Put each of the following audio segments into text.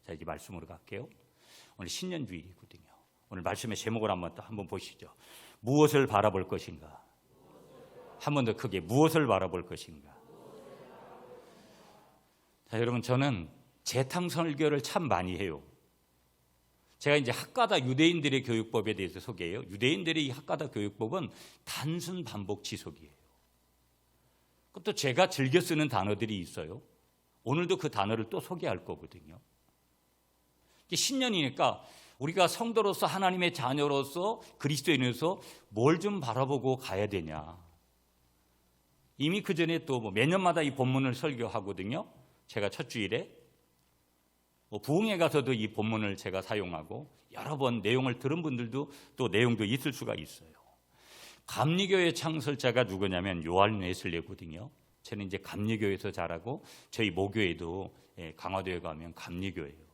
자, 이제 말씀으로 갈게요. 오늘 신년주일이거든요. 오늘 말씀의 제목을 한번 보시죠. 무엇을 바라볼 것인가? 한 번 더 크게, 무엇을 바라볼 것인가? 자, 여러분, 저는 재탕 설교를 참 많이 해요. 제가 이제 학가다 유대인들의 교육법에 대해서 소개해요. 유대인들의 이 학가다 교육법은 단순 반복 지속이에요. 또 제가 즐겨 쓰는 단어들이 있어요. 오늘도 그 단어를 또 소개할 거거든요. 신년이니까 우리가 성도로서, 하나님의 자녀로서, 그리스도인으로서 뭘 좀 바라보고 가야 되냐. 이미 그 전에 또 매년마다 이 본문을 설교하거든요. 제가 첫 주일에 부흥회 가서도 이 본문을 제가 사용하고 여러 번 내용을 들은 분들도 또 내용도 있을 수가 있어요. 감리교회 창설자가 누구냐면 요한 웨슬레거든요. 저는 이제 감리교회에서 자라고 저희 모교회도 강화도에 가면 감리교회예요.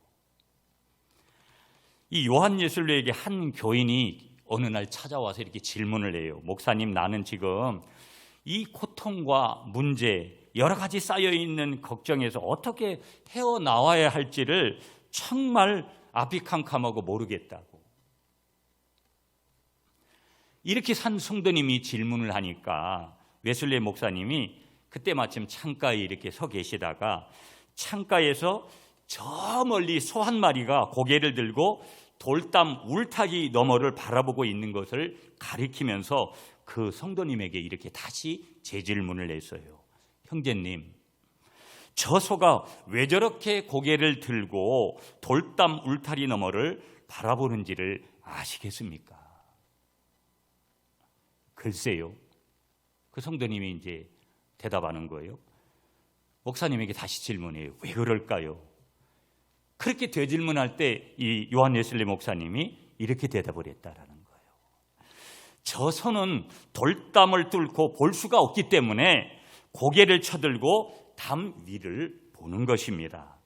이 요한 웨슬레에게 한 교인이 어느 날 찾아와서 이렇게 질문을 해요. 목사님, 나는 지금 이 고통과 문제, 여러 가지 쌓여있는 걱정에서 어떻게 헤어나와야 할지를 정말 앞이 캄캄하고 모르겠다고. 이렇게 산 성도님이 질문을 하니까 웨슬레 목사님이 그때 마침 창가에 이렇게 서 계시다가 창가에서 저 멀리 소 한 마리가 고개를 들고 돌담 울타리 너머를 바라보고 있는 것을 가리키면서 그 성도님에게 이렇게 다시 재질문을 했어요. 형제님, 저 소가 왜 저렇게 고개를 들고 돌담 울타리 너머를 바라보는지를 아시겠습니까? 글쎄요. 그 성도님이 이제 대답하는 거예요. 목사님에게 다시 질문해요. 왜 그럴까요? 그렇게 되질문할 때 이 요한 웨슬레 목사님이 이렇게 대답을 했다라는 거예요. 저 소는 돌담을 뚫고 볼 수가 없기 때문에 고개를 쳐들고 담 위를 보는 것입니다.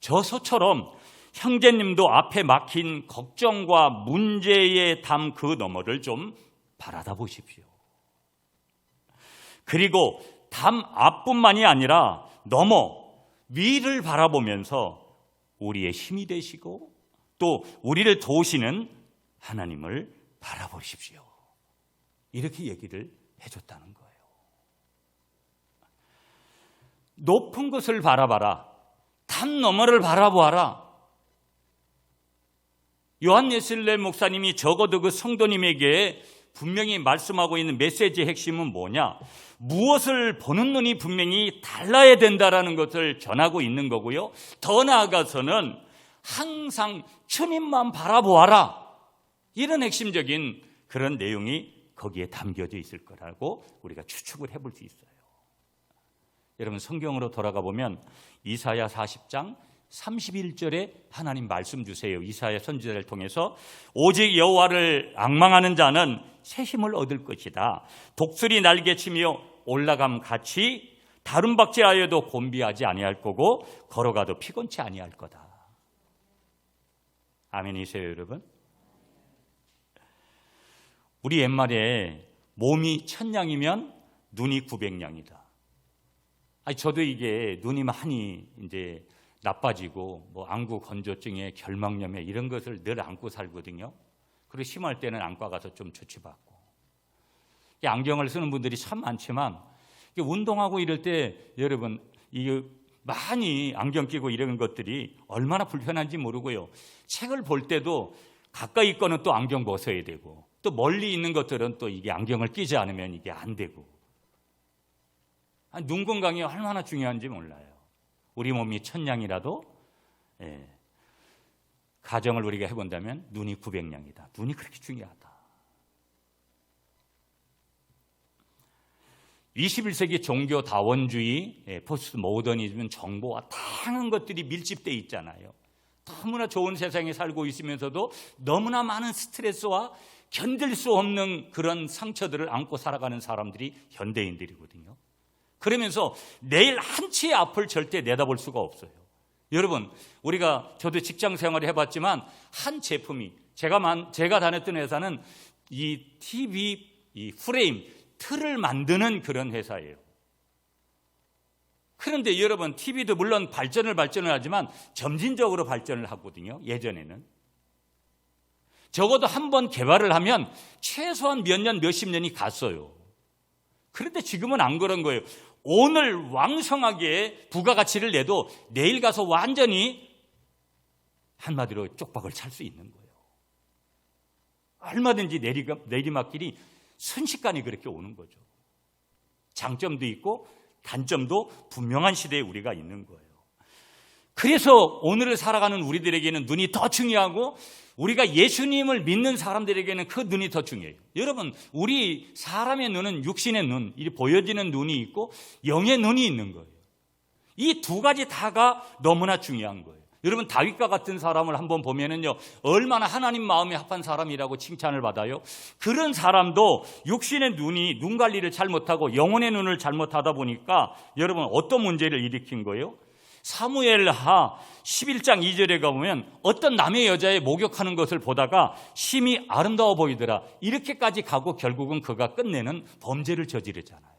저 소처럼 형제님도 앞에 막힌 걱정과 문제의 담 그 너머를 좀 바라다 보십시오. 그리고 담 앞뿐만이 아니라 너머 위를 바라보면서 우리의 힘이 되시고 또 우리를 도우시는 하나님을 바라보십시오. 이렇게 얘기를 해줬다는 거예요. 높은 것을 바라봐라. 담 너머를 바라보아라. 요한 웨슬레 목사님이 적어도 그 성도님에게 분명히 말씀하고 있는 메시지의 핵심은 뭐냐? 무엇을 보는 눈이 분명히 달라야 된다라는 것을 전하고 있는 거고요. 더 나아가서는 항상 주님만 바라보아라. 이런 핵심적인 그런 내용이 거기에 담겨져 있을 거라고 우리가 추측을 해볼 수 있어요. 여러분, 성경으로 돌아가 보면 이사야 40장 31절에 하나님 말씀 주세요. 이사야 선지자를 통해서 오직 여호와를 앙망하는 자는 새 힘을 얻을 것이다. 독수리 날개치며 올라감 같이 다름박질하여도 곤비하지 아니할 거고 걸어가도 피곤치 아니할 거다. 아멘이세요, 여러분? 우리 옛말에 몸이 1000양이면 눈이 900양이다. 아니, 저도 이게 눈이 많이 이제 나빠지고 안구 건조증에 결막염에 이런 것을 늘 안고 살거든요. 그리고 심할 때는 안과 가서 좀 조치받고. 안경을 쓰는 분들이 참 많지만 운동하고 이럴 때 여러분 이게 많이 안경 끼고 이런 것들이 얼마나 불편한지 모르고요. 책을 볼 때도 가까이 거는 또 안경 벗어야 되고 또 멀리 있는 것들은 또 이게 안경을 끼지 않으면 이게 안 되고. 눈 건강이 얼마나 중요한지 몰라요. 우리 몸이 1000양이라도 가정을 우리가 해본다면 눈이 900양이다. 눈이 그렇게 중요하다. 21세기 종교 다원주의, 포스트 모더니즘 정보와 다양한 것들이 밀집되어 있잖아요. 너무나 좋은 세상에 살고 있으면서도 너무나 많은 스트레스와 견딜 수 없는 그런 상처들을 안고 살아가는 사람들이 현대인들이거든요. 그러면서 내일 한치의 앞을 절대 내다볼 수가 없어요. 여러분, 저도 직장 생활을 해봤지만 한 제품이 제가 다녔던 회사는 이 TV 이 프레임 틀을 만드는 그런 회사예요. 그런데 여러분, TV도 물론 발전을 하지만 점진적으로 발전을 하거든요. 예전에는 적어도 한 번 개발을 하면 최소한 몇 년, 몇십 년이 갔어요. 그런데 지금은 안 그런 거예요. 오늘 왕성하게 부가가치를 내도 내일 가서 완전히 한마디로 쪽박을 찰 수 있는 거예요. 얼마든지 내리막길이 순식간에 그렇게 오는 거죠. 장점도 있고 단점도 분명한 시대에 우리가 있는 거예요. 그래서 오늘을 살아가는 우리들에게는 눈이 더 중요하고 우리가 예수님을 믿는 사람들에게는 그 눈이 더 중요해요. 여러분, 우리 사람의 눈은 육신의 눈, 이 보여지는 눈이 있고 영의 눈이 있는 거예요. 이 두 가지 다가 너무나 중요한 거예요. 여러분, 다윗과 같은 사람을 한번 보면은요, 얼마나 하나님 마음에 합한 사람이라고 칭찬을 받아요. 그런 사람도 육신의 눈이 눈 관리를 잘못하고 영혼의 눈을 잘못하다 보니까 여러분 어떤 문제를 일으킨 거예요? 사무엘하 11장 2절에 가보면 어떤 남의 여자에 목욕하는 것을 보다가 심히 아름다워 보이더라. 이렇게까지 가고 결국은 그가 끝내는 범죄를 저지르잖아요.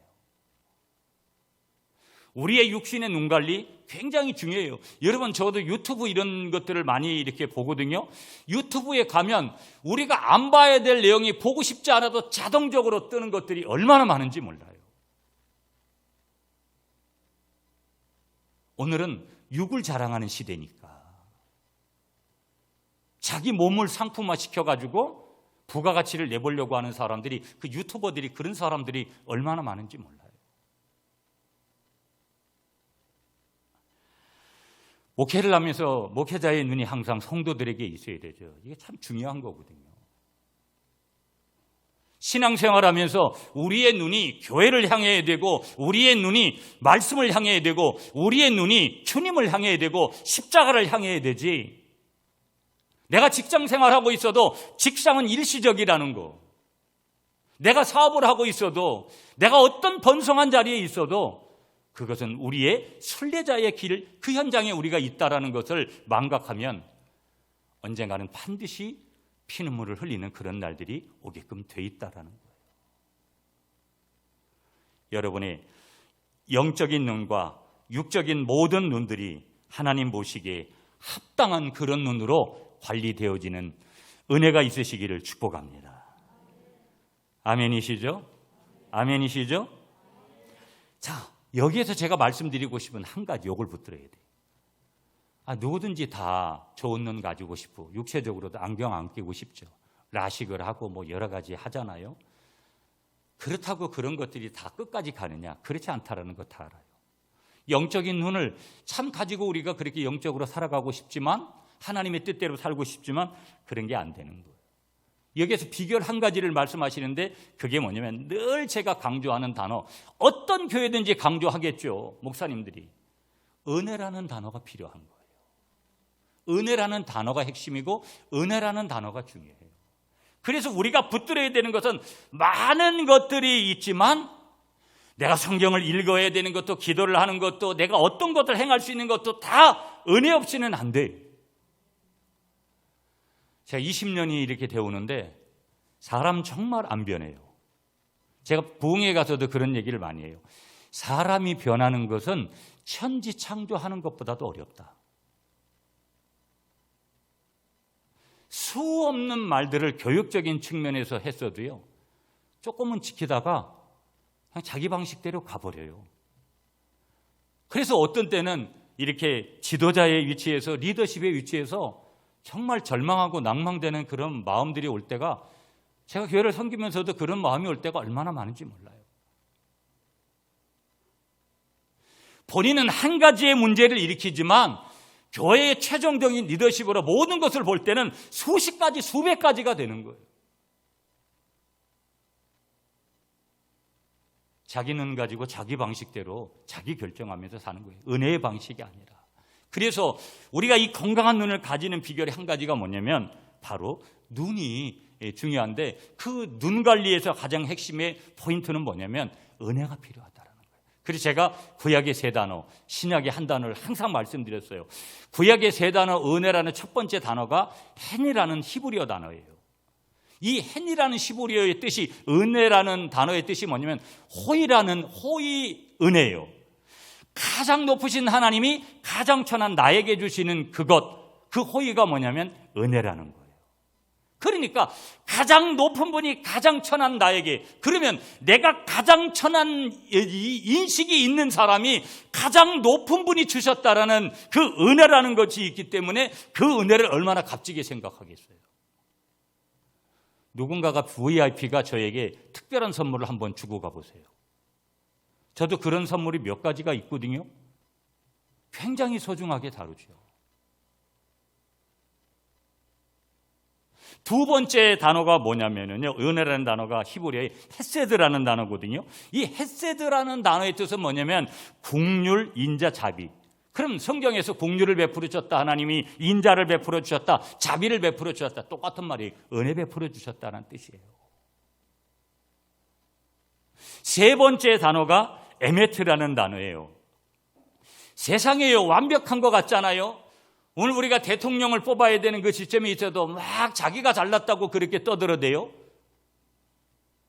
우리의 육신의 눈 관리 굉장히 중요해요. 여러분, 저도 유튜브 이런 것들을 많이 이렇게 보거든요. 유튜브에 가면 우리가 안 봐야 될 내용이 보고 싶지 않아도 자동적으로 뜨는 것들이 얼마나 많은지 몰라요. 오늘은 육을 자랑하는 시대니까 자기 몸을 상품화 시켜가지고 부가가치를 내보려고 하는 사람들이, 그 유튜버들이, 그런 사람들이 얼마나 많은지 몰라요. 목회를 하면서 목회자의 눈이 항상 성도들에게 있어야 되죠. 이게 참 중요한 거거든요. 신앙생활하면서 우리의 눈이 교회를 향해야 되고, 우리의 눈이 말씀을 향해야 되고, 우리의 눈이 주님을 향해야 되고, 십자가를 향해야 되지. 내가 직장생활하고 있어도 직장은 일시적이라는 거, 내가 사업을 하고 있어도, 내가 어떤 번성한 자리에 있어도 그것은 우리의 순례자의 길, 그 현장에 우리가 있다라는 것을 망각하면 언젠가는 반드시 피눈물을 흘리는 그런 날들이 오게끔 돼 있다라는 거예요. 여러분의 영적인 눈과 육적인 모든 눈들이 하나님 보시기에 합당한 그런 눈으로 관리되어지는 은혜가 있으시기를 축복합니다. 아멘이시죠? 아멘이시죠? 자, 여기에서 제가 말씀드리고 싶은 한 가지, 요걸 붙들어야 돼요. 누구든지 다 좋은 눈 가지고 싶고 육체적으로도 안경 안 끼고 싶죠. 라식을 하고 뭐 여러 가지 하잖아요. 그렇다고 그런 것들이 다 끝까지 가느냐? 그렇지 않다라는 거 다 알아요. 영적인 눈을 참 가지고 우리가 그렇게 영적으로 살아가고 싶지만, 하나님의 뜻대로 살고 싶지만 그런 게 안 되는 거예요. 여기에서 비결 한 가지를 말씀하시는데 그게 뭐냐면, 늘 제가 강조하는 단어, 어떤 교회든지 강조하겠죠, 목사님들이. 은혜라는 단어가 필요한 거예요. 은혜라는 단어가 핵심이고 은혜라는 단어가 중요해요. 그래서 우리가 붙들어야 되는 것은 많은 것들이 있지만, 내가 성경을 읽어야 되는 것도, 기도를 하는 것도, 내가 어떤 것을 행할 수 있는 것도 다 은혜 없이는 안 돼요. 제가 20년이 이렇게 되오는데 사람 정말 안 변해요. 제가 부흥회 가서도 그런 얘기를 많이 해요. 사람이 변하는 것은 천지 창조하는 것보다도 어렵다. 수 없는 말들을 교육적인 측면에서 했어도요, 조금은 지키다가 그냥 자기 방식대로 가버려요. 그래서 어떤 때는 이렇게 지도자의 위치에서, 리더십의 위치에서 정말 절망하고 낭망되는 그런 마음들이 올 때가, 제가 교회를 섬기면서도 그런 마음이 올 때가 얼마나 많은지 몰라요. 본인은 한 가지의 문제를 일으키지만 교회의 최종적인 리더십으로 모든 것을 볼 때는 수십 가지, 수백 가지가 되는 거예요. 자기 눈 가지고 자기 방식대로 자기 결정하면서 사는 거예요. 은혜의 방식이 아니라. 그래서 우리가 이 건강한 눈을 가지는 비결의 한 가지가 뭐냐면 바로 눈이 중요한데, 그 눈 관리에서 가장 핵심의 포인트는 뭐냐면 은혜가 필요하다라는 거예요. 그래서 제가 구약의 세 단어, 신약의 한 단어를 항상 말씀드렸어요. 구약의 세 단어, 은혜라는 첫 번째 단어가 헨이라는 히브리어 단어예요. 이 헨이라는 히브리어의 뜻이, 은혜라는 단어의 뜻이 뭐냐면 호의 은혜예요. 가장 높으신 하나님이 가장 천한 나에게 주시는 그것, 그 호의가 뭐냐면 은혜라는 거예요. 그러니까 가장 높은 분이 가장 천한 나에게, 그러면 내가 가장 천한 인식이 있는 사람이 가장 높은 분이 주셨다라는 그 은혜라는 것이 있기 때문에 그 은혜를 얼마나 값지게 생각하겠어요. 누군가가 VIP가 저에게 특별한 선물을 한번 주고 가보세요. 저도 그런 선물이 몇 가지가 있거든요. 굉장히 소중하게 다루죠. 두 번째 단어가 뭐냐면요, 은혜라는 단어가 히브리어의 헤세드라는 단어거든요. 이 헤세드라는 단어의 뜻은 뭐냐면 국률, 인자, 자비. 그럼 성경에서 국률을 베풀어 주셨다, 하나님이 인자를 베풀어 주셨다, 자비를 베풀어 주셨다, 똑같은 말이 은혜 베풀어 주셨다는 뜻이에요. 세 번째 단어가 에메트라는 단어예요. 세상에 완벽한 것 같잖아요. 오늘 우리가 대통령을 뽑아야 되는 그 시점에 있어도 막 자기가 잘났다고 그렇게 떠들어대요.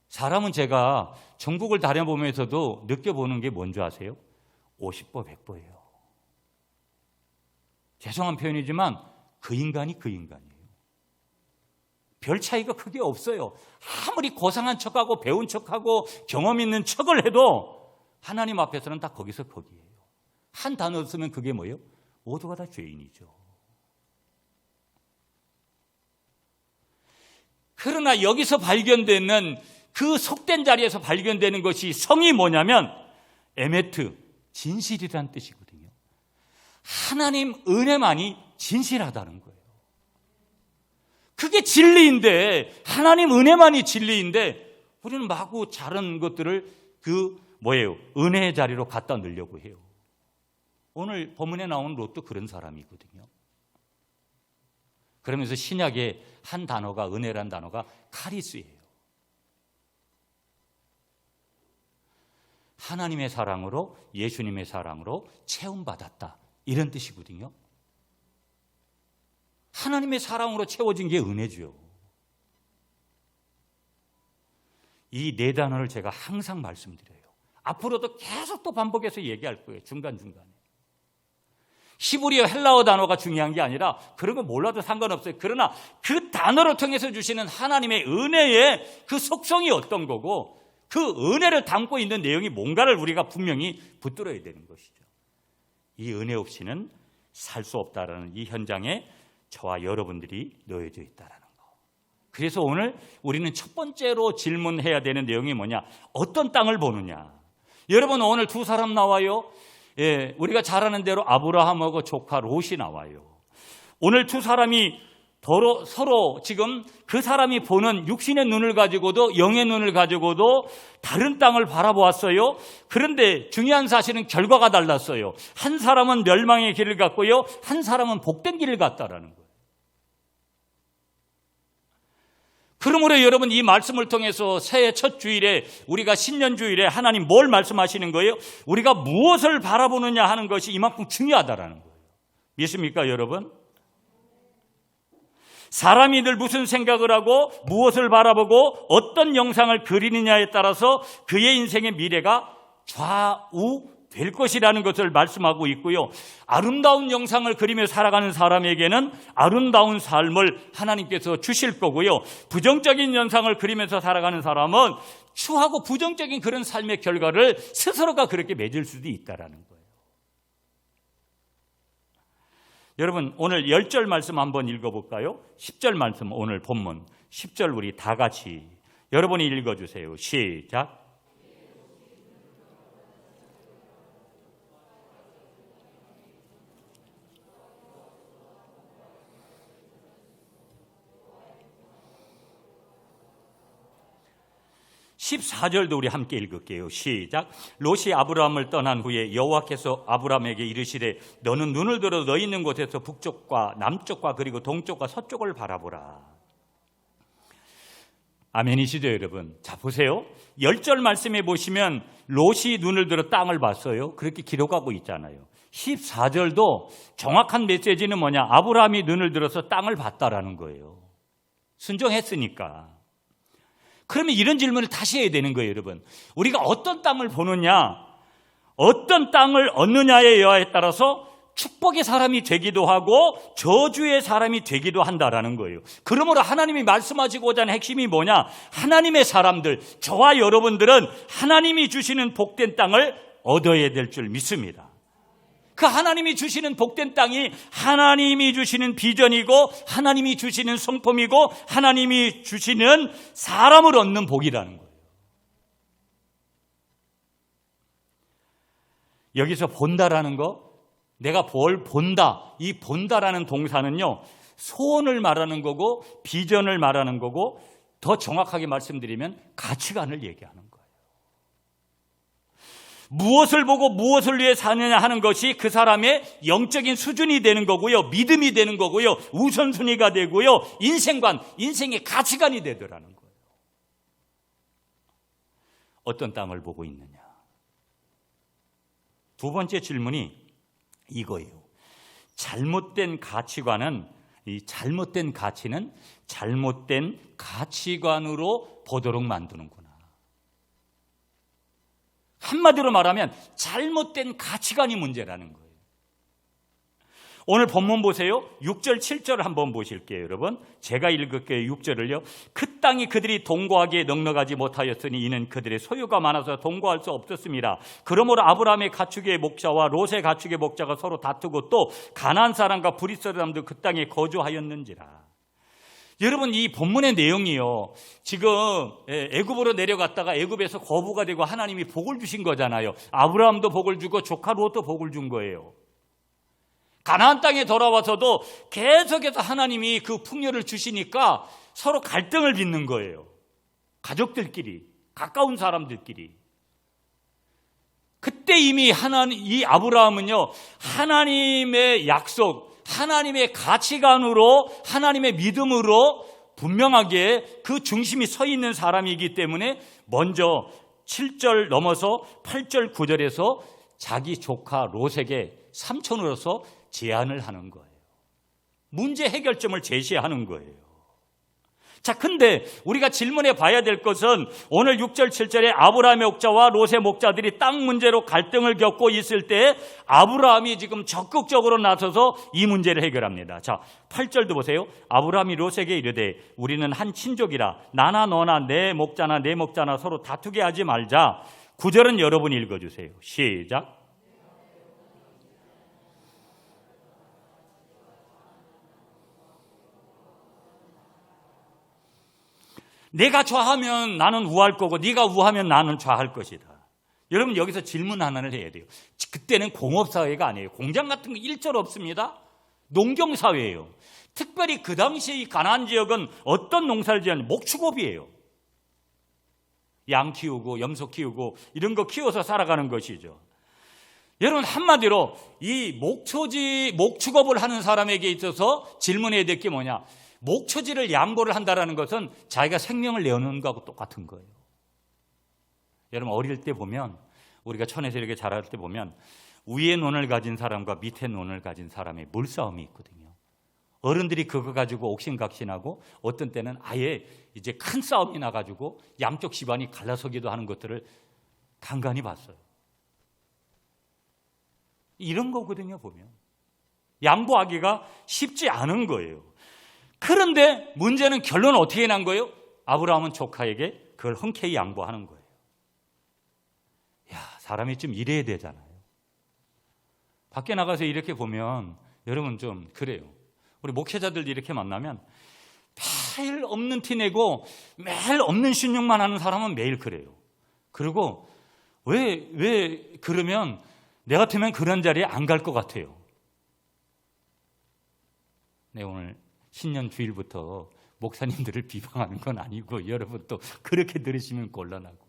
사람은 제가 전국을 다녀보면서도 느껴보는 게 뭔지 아세요? 50보 100보예요. 죄송한 표현이지만 그 인간이 그 인간이에요. 별 차이가 크게 없어요. 아무리 고상한 척하고 배운 척하고 경험 있는 척을 해도 하나님 앞에서는 다 거기서 거기에요. 한 단어 쓰면 그게 뭐예요? 모두가 다 죄인이죠. 그러나 여기서 발견되는 그 속된 자리에서 발견되는 것이 성이 뭐냐면 에메트, 진실이란 뜻이거든요. 하나님 은혜만이 진실하다는 거예요. 그게 진리인데, 하나님 은혜만이 진리인데 우리는 마구 다른 것들을 은혜의 자리로 갖다 넣으려고 해요. 오늘 본문에 나온 롯도 그런 사람이거든요. 그러면서 신약의 한 단어가, 은혜란 단어가 카리스예요. 하나님의 사랑으로, 예수님의 사랑으로 채움받았다, 이런 뜻이거든요. 하나님의 사랑으로 채워진 게 은혜죠. 이 네 단어를 제가 항상 말씀드려요. 앞으로도 계속 또 반복해서 얘기할 거예요. 중간중간에. 히브리어, 헬라어 단어가 중요한 게 아니라 그런 거 몰라도 상관없어요. 그러나 그 단어를 통해서 주시는 하나님의 은혜의 그 속성이 어떤 거고 그 은혜를 담고 있는 내용이 뭔가를 우리가 분명히 붙들어야 되는 것이죠. 이 은혜 없이는 살 수 없다라는 이 현장에 저와 여러분들이 놓여져 있다라는 거. 그래서 오늘 우리는 첫 번째로 질문해야 되는 내용이 뭐냐? 어떤 땅을 보느냐? 여러분, 오늘 두 사람 나와요. 예, 우리가 잘 아는 대로 아브라함하고 조카 롯이 나와요. 오늘 두 사람이 서로 지금 그 사람이 보는 육신의 눈을 가지고도 영의 눈을 가지고도 다른 땅을 바라보았어요. 그런데 중요한 사실은 결과가 달랐어요. 한 사람은 멸망의 길을 갔고요, 한 사람은 복된 길을 갔다라는 거예요. 그러므로 여러분, 이 말씀을 통해서 새해 첫 주일에, 우리가 신년 주일에 하나님 뭘 말씀하시는 거예요? 우리가 무엇을 바라보느냐 하는 것이 이만큼 중요하다라는 거예요. 믿습니까, 여러분? 사람이 늘 무슨 생각을 하고 무엇을 바라보고 어떤 영상을 그리느냐에 따라서 그의 인생의 미래가 좌우될 것이라는 것을 말씀하고 있고요. 아름다운 영상을 그리며 살아가는 사람에게는 아름다운 삶을 하나님께서 주실 거고요. 부정적인 영상을 그리면서 살아가는 사람은 추하고 부정적인 그런 삶의 결과를 스스로가 그렇게 맺을 수도 있다라는 거예요. 여러분, 오늘 10절 말씀 한번 읽어볼까요? 10절 말씀, 오늘 본문 10절 우리 다 같이 여러분이 읽어주세요. 시작. 14절도 우리 함께 읽을게요. 시작. 롯이 아브라함을 떠난 후에 여호와께서 아브라함에게 이르시되 너는 눈을 들어 너 있는 곳에서 북쪽과 남쪽과 그리고 동쪽과 서쪽을 바라보라. 아멘이시죠, 여러분? 자, 보세요. 10절 말씀에 보시면 롯이 눈을 들어 땅을 봤어요. 그렇게 기록하고 있잖아요. 14절도 정확한 메시지는 뭐냐? 아브라함이 눈을 들어서 땅을 봤다라는 거예요. 순종했으니까. 그러면 이런 질문을 다시 해야 되는 거예요, 여러분. 우리가 어떤 땅을 보느냐? 어떤 땅을 얻느냐에 여하에 따라서 축복의 사람이 되기도 하고 저주의 사람이 되기도 한다라는 거예요. 그러므로 하나님이 말씀하시고자 하는 핵심이 뭐냐? 하나님의 사람들, 저와 여러분들은 하나님이 주시는 복된 땅을 얻어야 될 줄 믿습니다. 그 하나님이 주시는 복된 땅이 하나님이 주시는 비전이고 하나님이 주시는 성품이고 하나님이 주시는 사람을 얻는 복이라는 거예요. 여기서 본다라는 거, 내가 뭘 본다, 이 본다라는 동사는요, 소원을 말하는 거고 비전을 말하는 거고 더 정확하게 말씀드리면 가치관을 얘기하는 거예요. 무엇을 보고 무엇을 위해 사느냐 하는 것이 그 사람의 영적인 수준이 되는 거고요, 믿음이 되는 거고요, 우선순위가 되고요, 인생관, 인생의 가치관이 되더라는 거예요. 어떤 땅을 보고 있느냐. 두 번째 질문이 이거예요. 잘못된 가치관은, 이 잘못된 가치는 잘못된 가치관으로 보도록 만드는구나. 한마디로 말하면 잘못된 가치관이 문제라는 거예요. 오늘 본문 보세요. 6절 7절을 한번 보실게요, 여러분. 제가 읽을게요. 6절을요. 그 땅이 그들이 동거하기에 넉넉하지 못하였으니 이는 그들의 소유가 많아서 동거할 수 없었습니다. 그러므로 아브라함의 가축의 목자와 롯의 가축의 목자가 서로 다투고 또 가나안 사람과 브릿 사람도 그 땅에 거주하였는지라. 여러분, 이 본문의 내용이요, 지금 애굽으로 내려갔다가 애굽에서 거부가 되고 하나님이 복을 주신 거잖아요. 아브라함도 복을 주고 조카 롯도 복을 준 거예요. 가나안 땅에 돌아와서도 계속해서 하나님이 그 풍요를 주시니까 서로 갈등을 빚는 거예요. 가족들끼리, 가까운 사람들끼리. 그때 이미 이 아브라함은요, 하나님의 약속, 하나님의 가치관으로, 하나님의 믿음으로 분명하게 그 중심이 서 있는 사람이기 때문에 먼저 7절 넘어서 8절 9절에서 자기 조카 롯에게 삼촌으로서 제안을 하는 거예요. 문제 해결점을 제시하는 거예요. 자, 근데 우리가 질문해 봐야 될 것은 오늘 6절 7절에 아브라함의 목자와 롯의 목자들이 땅 문제로 갈등을 겪고 있을 때 아브라함이 지금 적극적으로 나서서 이 문제를 해결합니다. 자, 8절도 보세요. 아브라함이 롯에게 이르되 우리는 한 친족이라 나나 너나 내 목자나 서로 다투게 하지 말자. 9절은 여러분이 읽어주세요. 시작. 내가 좌하면 나는 우할 거고 네가 우하면 나는 좌할 것이다. 여러분, 여기서 질문 하나를 해야 돼요. 그때는 공업사회가 아니에요. 공장 같은 거 일절 없습니다. 농경사회예요. 특별히 그 당시 이 가나안 지역은 어떤 농사를 지었는지 목축업이에요. 양 키우고 염소 키우고 이런 거 키워서 살아가는 것이죠. 여러분, 한마디로 이 목축업을 하는 사람에게 있어서 질문해야 될 게 뭐냐? 목초지를 양보를 한다는 것은 자기가 생명을 내어놓는 것하고 똑같은 거예요. 여러분, 어릴 때 보면, 우리가 천에서 이렇게 자랄 때 보면 위에 논을 가진 사람과 밑에 논을 가진 사람의 물싸움이 있거든요. 어른들이 그거 가지고 옥신각신하고 어떤 때는 아예 이제 큰 싸움이 나가지고 양쪽 집안이 갈라서기도 하는 것들을 간간히 봤어요. 이런 거거든요, 보면. 양보하기가 쉽지 않은 거예요. 그런데 문제는 결론은 어떻게 난 거예요? 아브라함은 조카에게 그걸 흔쾌히 양보하는 거예요. 야, 사람이 좀 이래야 되잖아요. 밖에 나가서 이렇게 보면 여러분 좀 그래요. 우리 목회자들도 이렇게 만나면 매일 없는 티 내고 매일 없는 신용만 하는 사람은 매일 그래요. 그리고 왜 그러면 내 같으면 그런 자리에 안 갈 것 같아요. 네, 오늘 신년 주일부터 목사님들을 비방하는 건 아니고 여러분 또 그렇게 들으시면 곤란하고,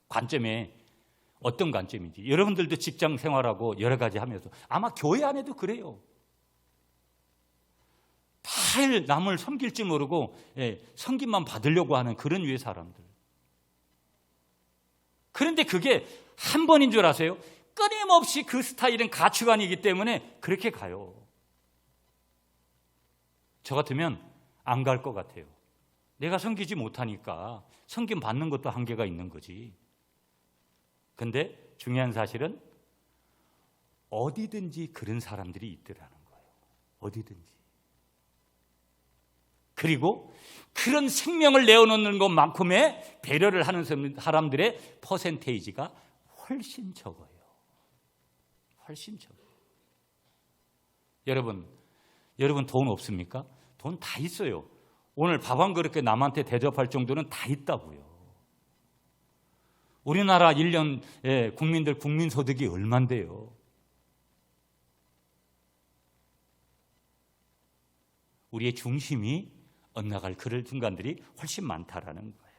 관점에 어떤 관점인지, 여러분들도 직장 생활하고 여러 가지 하면서 아마 교회 안에도 그래요. 매일 남을 섬길 줄 모르고 섬김만 받으려고 하는 그런 유의 사람들. 그런데 그게 한 번인 줄 아세요? 끊임없이 그 스타일은 가치관이기 때문에 그렇게 가요. 저 같으면 안 갈 것 같아요. 내가 섬기지 못하니까 섬김 받는 것도 한계가 있는 거지. 근데 중요한 사실은 어디든지 그런 사람들이 있더라는 거예요. 어디든지. 그리고 그런 생명을 내어놓는 것만큼의 배려를 하는 사람들의 퍼센테이지가 훨씬 적어요. 훨씬 적어요. 여러분 돈 없습니까? 돈 다 있어요. 오늘 밥 한 그릇 남한테 대접할 정도는 다 있다고요. 우리나라 1년 국민들 국민소득이 얼만데요? 우리의 중심이 엇나갈 그럴 순간들이 훨씬 많다라는 거예요.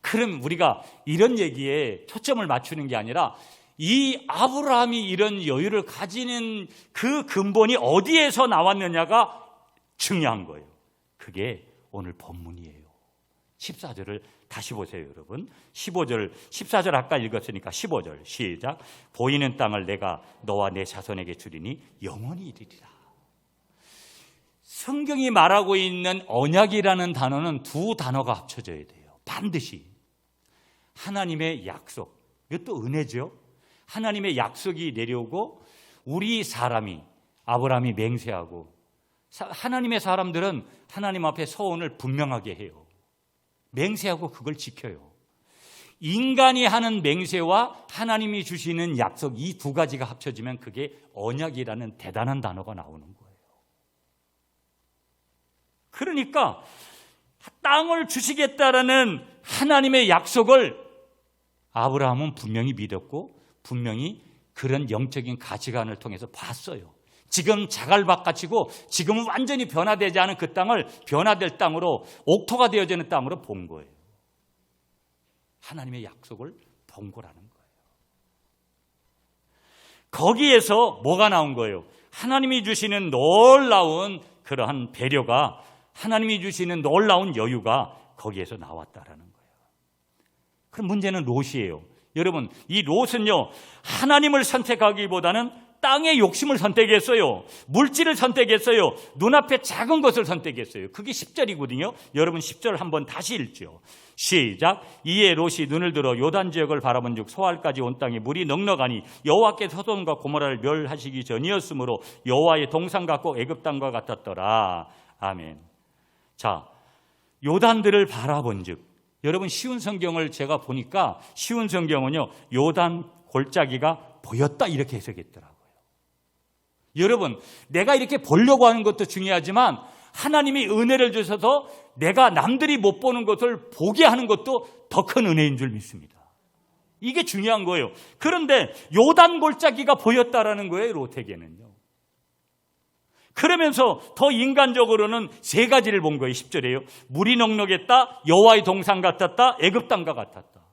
그럼 우리가 이런 얘기에 초점을 맞추는 게 아니라 이 아브라함이 이런 여유를 가지는 그 근본이 어디에서 나왔느냐가 중요한 거예요. 그게 오늘 본문이에요. 14절을 다시 보세요, 여러분. 15절, 14절 아까 읽었으니까 15절 시작. 보이는 땅을 내가 너와 내 자손에게 주리니 영원히 이르리라. 성경이 말하고 있는 언약이라는 단어는 두 단어가 합쳐져야 돼요. 반드시. 하나님의 약속, 이것도 은혜죠. 하나님의 약속이 내려오고 우리 사람이, 아브라함이 맹세하고, 하나님의 사람들은 하나님 앞에 서원을 분명하게 해요. 맹세하고 그걸 지켜요. 인간이 하는 맹세와 하나님이 주시는 약속, 이 두 가지가 합쳐지면 그게 언약이라는 대단한 단어가 나오는 거예요. 그러니까 땅을 주시겠다라는 하나님의 약속을 아브라함은 분명히 믿었고 분명히 그런 영적인 가치관을 통해서 봤어요. 지금 자갈밭같이고 지금은 완전히 변화되지 않은 그 땅을 변화될 땅으로, 옥토가 되어지는 땅으로 본 거예요. 하나님의 약속을 본 거라는 거예요. 거기에서 뭐가 나온 거예요? 하나님이 주시는 놀라운 그러한 배려가, 하나님이 주시는 놀라운 여유가 거기에서 나왔다라는 거예요. 그럼 문제는 롯이에요. 여러분, 이 롯은요, 하나님을 선택하기보다는 땅의 욕심을 선택했어요. 물질을 선택했어요. 눈앞에 작은 것을 선택했어요. 그게 10절이거든요. 여러분 10절 한번 다시 읽죠. 시작. 이에 롯이 눈을 들어 요단 지역을 바라본즉 소알까지 온 땅에 물이 넉넉하니 여호와께서 소돔과 고모라를 멸하시기 전이었으므로 여호와의 동산 같고 애굽 땅과 같았더라. 아멘. 자, 요단들을 바라본즉, 여러분 쉬운 성경을 제가 보니까 쉬운 성경은요, 요단 골짜기가 보였다 이렇게 해석했더라고요. 여러분, 내가 이렇게 보려고 하는 것도 중요하지만 하나님이 은혜를 주셔서 내가 남들이 못 보는 것을 보게 하는 것도 더 큰 은혜인 줄 믿습니다. 이게 중요한 거예요. 그런데 요단 골짜기가 보였다라는 거예요, 롯에게는요. 그러면서 더 인간적으로는 세 가지를 본 거예요. 10절에요. 물이 넉넉했다, 여호와의 동산 같았다, 애굽 땅과 같았다.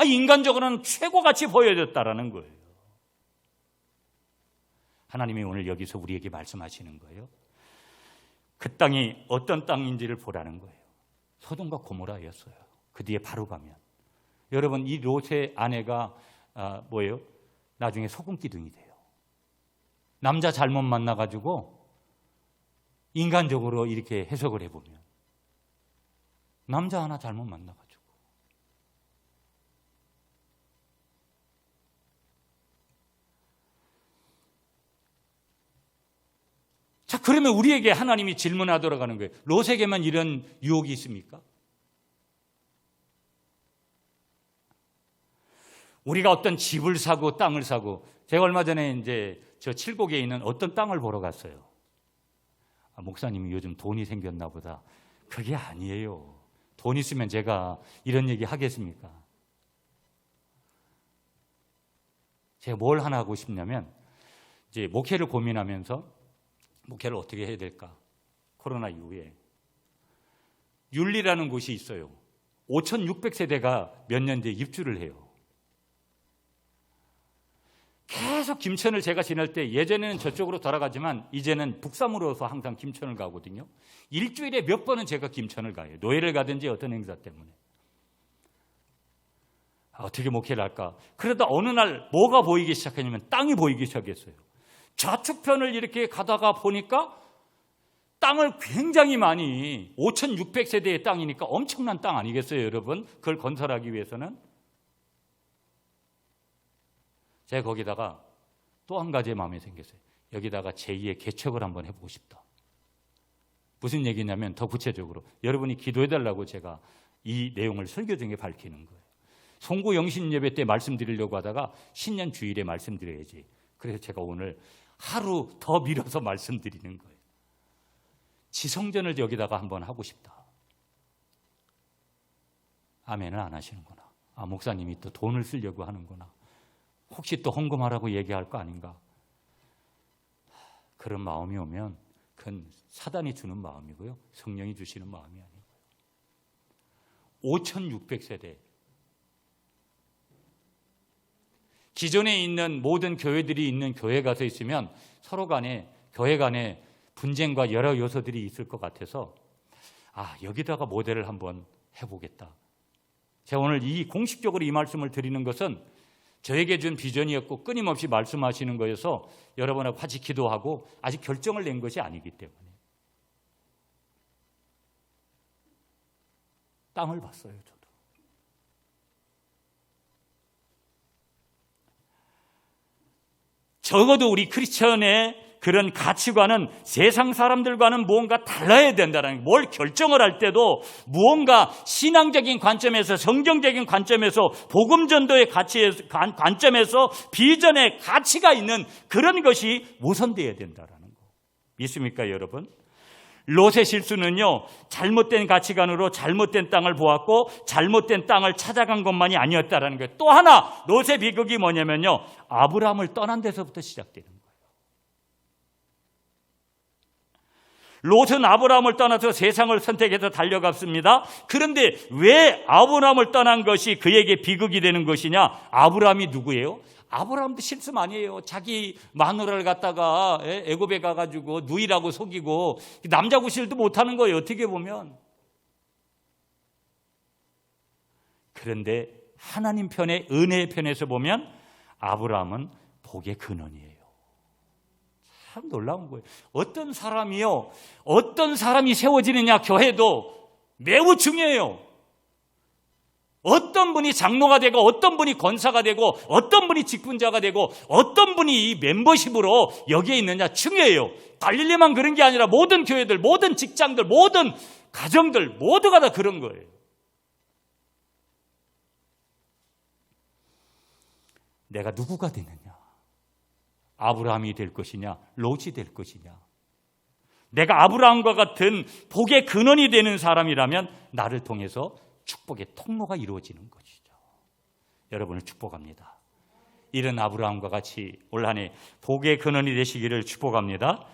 인간적으로는 최고같이 보여졌다라는 거예요. 하나님이 오늘 여기서 우리에게 말씀하시는 거예요. 그 땅이 어떤 땅인지를 보라는 거예요. 소돔과 고모라였어요. 그 뒤에 바로 가면. 여러분, 이 롯의 아내가 뭐예요? 나중에 소금기둥이 돼요. 남자 잘못 만나가지고 인간적으로 이렇게 해석을 해보면 남자 하나 잘못 만나가지고 자, 그러면 우리에게 하나님이 질문하도록 하는 거예요. 롯에게만 이런 유혹이 있습니까? 우리가 어떤 집을 사고 땅을 사고, 제가 얼마 전에 이제 저 칠곡에 있는 어떤 땅을 보러 갔어요. 목사님이 요즘 돈이 생겼나 보다. 그게 아니에요. 돈 있으면 제가 이런 얘기 하겠습니까? 제가 뭘 하나 하고 싶냐면, 이제 목회를 고민하면서 목회를 어떻게 해야 될까? 코로나 이후에 율리라는 곳이 있어요. 5,600세대가 몇 년 뒤에 입주를 해요. 계속 김천을 제가 지낼 때 예전에는 저쪽으로 돌아가지만 이제는 북삼으로서 항상 김천을 가거든요. 일주일에 몇 번은 제가 김천을 가요. 노예를 가든지 어떤 행사 때문에. 어떻게 목회를 할까? 그러다 어느 날 뭐가 보이기 시작했냐면 땅이 보이기 시작했어요. 좌측편을 이렇게 가다가 보니까 땅을 굉장히 많이, 5,600세대의 땅이니까 엄청난 땅 아니겠어요, 여러분? 그걸 건설하기 위해서는. 제가 거기다가 또 한 가지 마음에 생겼어요. 여기다가 제2의 개척을 한번 해보고 싶다. 무슨 얘기냐면 더 구체적으로 여러분이 기도해달라고 제가 이 내용을 설교 중에 밝히는 거예요. 송구 영신 예배 때 말씀드리려고 하다가 신년 주일에 말씀드려야지. 그래서 제가 오늘 하루 더 미뤄서 말씀드리는 거예요. 지성전을 여기다가 한번 하고 싶다. 아멘을 안 하시는구나. 아, 목사님이 또 돈을 쓰려고 하는구나. 혹시 또 헌금하라고 얘기할 거 아닌가. 그런 마음이 오면 그건 사단이 주는 마음이고요. 성령이 주시는 마음이 아니고요. 5600세대. 기존에 있는 모든 교회들이 있는 교회 가서 있으면 서로 간에 교회 간에 분쟁과 여러 요소들이 있을 것 같아서 여기다가 모델을 한번 해보겠다. 제가 오늘 공식적으로 이 말씀을 드리는 것은 저에게 준 비전이었고 끊임없이 말씀하시는 거여서 여러분하고 같이 기도하고 아직 결정을 낸 것이 아니기 때문에 땅을 봤어요. 저도. 적어도 우리 크리스천의 그런 가치관은 세상 사람들과는 무언가 달라야 된다는 거예요. 뭘 결정을 할 때도 무언가 신앙적인 관점에서 성경적인 관점에서 복음 전도의 관점에서 비전의 가치가 있는 그런 것이 우선되어야 된다는 거. 믿습니까, 여러분? 롯의 실수는요, 잘못된 가치관으로 잘못된 땅을 보았고 잘못된 땅을 찾아간 것만이 아니었다는 거예요. 또 하나 롯의 비극이 뭐냐면요, 아브라함을 떠난 데서부터 시작되는 거예요. 롯은 아브라함을 떠나서 세상을 선택해서 달려갔습니다. 그런데 왜 아브라함을 떠난 것이 그에게 비극이 되는 것이냐? 아브라함이 누구예요? 아브라함도 실수 많이 해요. 자기 마누라를 갖다가 애굽에 가가지고 누이라고 속이고 남자 구실도 못하는 거예요. 어떻게 보면. 그런데 하나님 편의 은혜의 편에서 보면 아브라함은 복의 근원이에요. 참 놀라운 거예요. 어떤 사람이 세워지느냐, 교회도 매우 중요해요. 어떤 분이 장로가 되고 어떤 분이 권사가 되고 어떤 분이 직분자가 되고 어떤 분이 이 멤버십으로 여기에 있느냐 중요해요. 갈릴리만 그런 게 아니라 모든 교회들, 모든 직장들, 모든 가정들 모두가 다 그런 거예요. 내가 누구가 되느냐? 아브라함이 될 것이냐, 롯이 될 것이냐. 내가 아브라함과 같은 복의 근원이 되는 사람이라면 나를 통해서 축복의 통로가 이루어지는 것이죠. 여러분을 축복합니다. 이런 아브라함과 같이 올 한 해 복의 근원이 되시기를 축복합니다.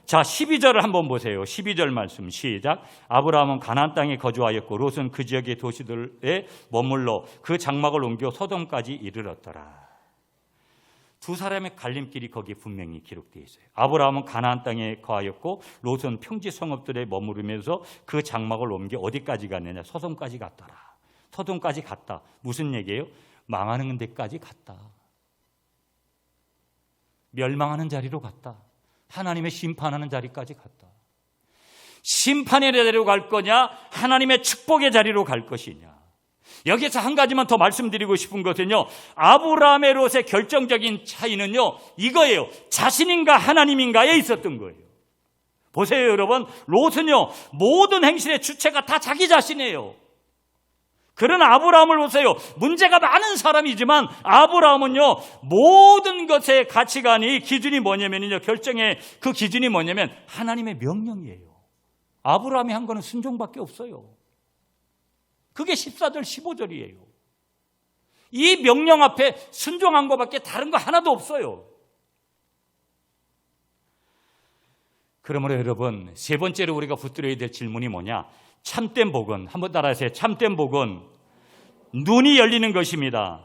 자, 12절을 한번 보세요. 12절 말씀 시작. 아브라함은 가나안 땅에 거주하였고 롯은 그 지역의 도시들에 머물러 그 장막을 옮겨 소돔까지 이르렀더라. 두 사람의 갈림길이 거기에 분명히 기록되어 있어요. 아브라함은 가나안 땅에 거하였고 롯은 평지 성읍들에 머무르면서 그 장막을 옮겨 어디까지 갔느냐? 소돔까지 갔더라. 소돔까지 갔다. 무슨 얘기예요? 망하는 데까지 갔다. 멸망하는 자리로 갔다. 하나님의 심판하는 자리까지 갔다. 심판의 자리로 갈 거냐? 하나님의 축복의 자리로 갈 것이냐? 여기서 한 가지만 더 말씀드리고 싶은 것은요, 아브라함의 롯의 결정적인 차이는요 이거예요. 자신인가 하나님인가에 있었던 거예요. 보세요, 여러분. 롯은요 모든 행실의 주체가 다 자기 자신이에요. 그러나 아브라함을 보세요. 문제가 많은 사람이지만 아브라함은요 모든 것의 가치관이 기준이 뭐냐면요, 결정의 그 기준이 뭐냐면 하나님의 명령이에요. 아브라함이 한 거는 순종밖에 없어요. 그게 14절 15절이에요. 이 명령 앞에 순종한 것밖에 다른 거 하나도 없어요. 그러므로 여러분, 세 번째로 우리가 붙들어야 될 질문이 뭐냐? 참된 복은, 한번 따라하세요. 참된 복은 눈이 열리는 것입니다.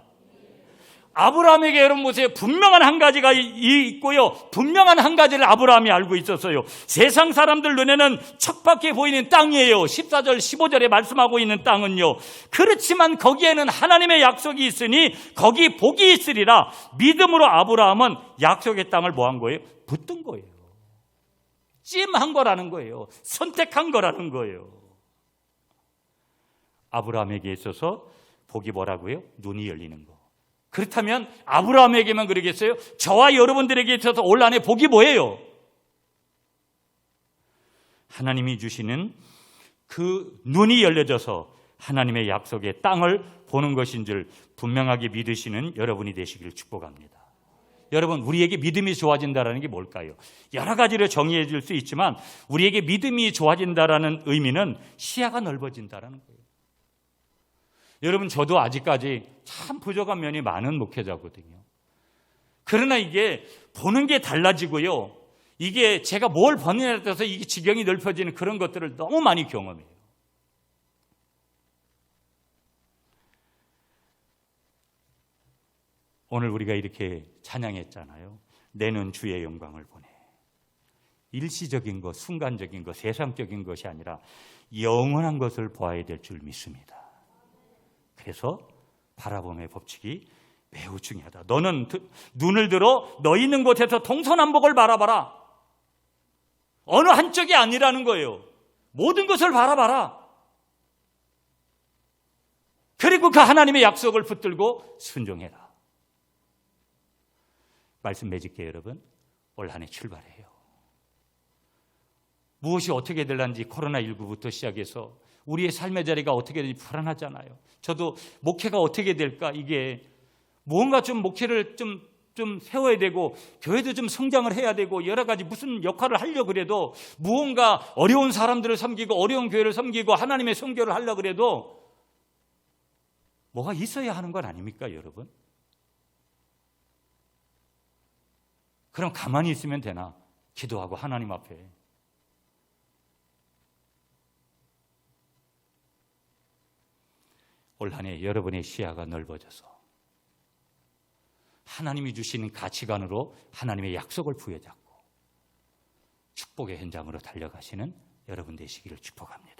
아브라함에게 여러분 보세요. 분명한 한 가지가 있고요, 분명한 한 가지를 아브라함이 알고 있었어요. 세상 사람들 눈에는 척박해 보이는 땅이에요. 14절 15절에 말씀하고 있는 땅은요. 그렇지만 거기에는 하나님의 약속이 있으니 거기 복이 있으리라. 믿음으로 아브라함은 약속의 땅을 뭐 한 거예요? 붙든 거예요. 찜한 거라는 거예요. 선택한 거라는 거예요. 아브라함에게 있어서 복이 뭐라고요? 눈이 열리는 거. 그렇다면 아브라함에게만 그러겠어요? 저와 여러분들에게 있어서 올 한해 복이 뭐예요? 하나님이 주시는 그 눈이 열려져서 하나님의 약속의 땅을 보는 것인 줄 분명하게 믿으시는 여러분이 되시기를 축복합니다. 여러분, 우리에게 믿음이 좋아진다는 게 뭘까요? 여러 가지로 정의해 줄 수 있지만 우리에게 믿음이 좋아진다는 의미는 시야가 넓어진다는 거예요. 여러분, 저도 아직까지 참 부족한 면이 많은 목회자거든요. 그러나 이게 보는 게 달라지고요. 이게 제가 뭘 보느냐에 따라서 이게 지경이 넓어지는 그런 것들을 너무 많이 경험해요. 오늘 우리가 이렇게 찬양했잖아요. 내는 주의 영광을 보내. 일시적인 것, 순간적인 것, 세상적인 것이 아니라 영원한 것을 보아야 될 줄 믿습니다. 그래서 바라봄의 법칙이 매우 중요하다. 너는 눈을 들어 너 있는 곳에서 동서남북을 바라봐라. 어느 한쪽이 아니라는 거예요. 모든 것을 바라봐라. 그리고 그 하나님의 약속을 붙들고 순종해라. 말씀 맺을게요, 여러분. 올 한 해 출발해요. 무엇이 어떻게 될런지 코로나19부터 시작해서 우리의 삶의 자리가 어떻게 될지 불안하잖아요. 저도 목회가 어떻게 될까, 이게 무언가 좀 목회를 좀 세워야 되고 교회도 좀 성장을 해야 되고 여러 가지 무슨 역할을 하려고 그래도 무언가 어려운 사람들을 섬기고 어려운 교회를 섬기고 하나님의 선교를 하려고 그래도 뭐가 있어야 하는 건 아닙니까, 여러분? 그럼 가만히 있으면 되나? 기도하고 하나님 앞에. 올 한 해 여러분의 시야가 넓어져서 하나님이 주시는 가치관으로 하나님의 약속을 부여잡고 축복의 현장으로 달려가시는 여러분 되시기를 축복합니다.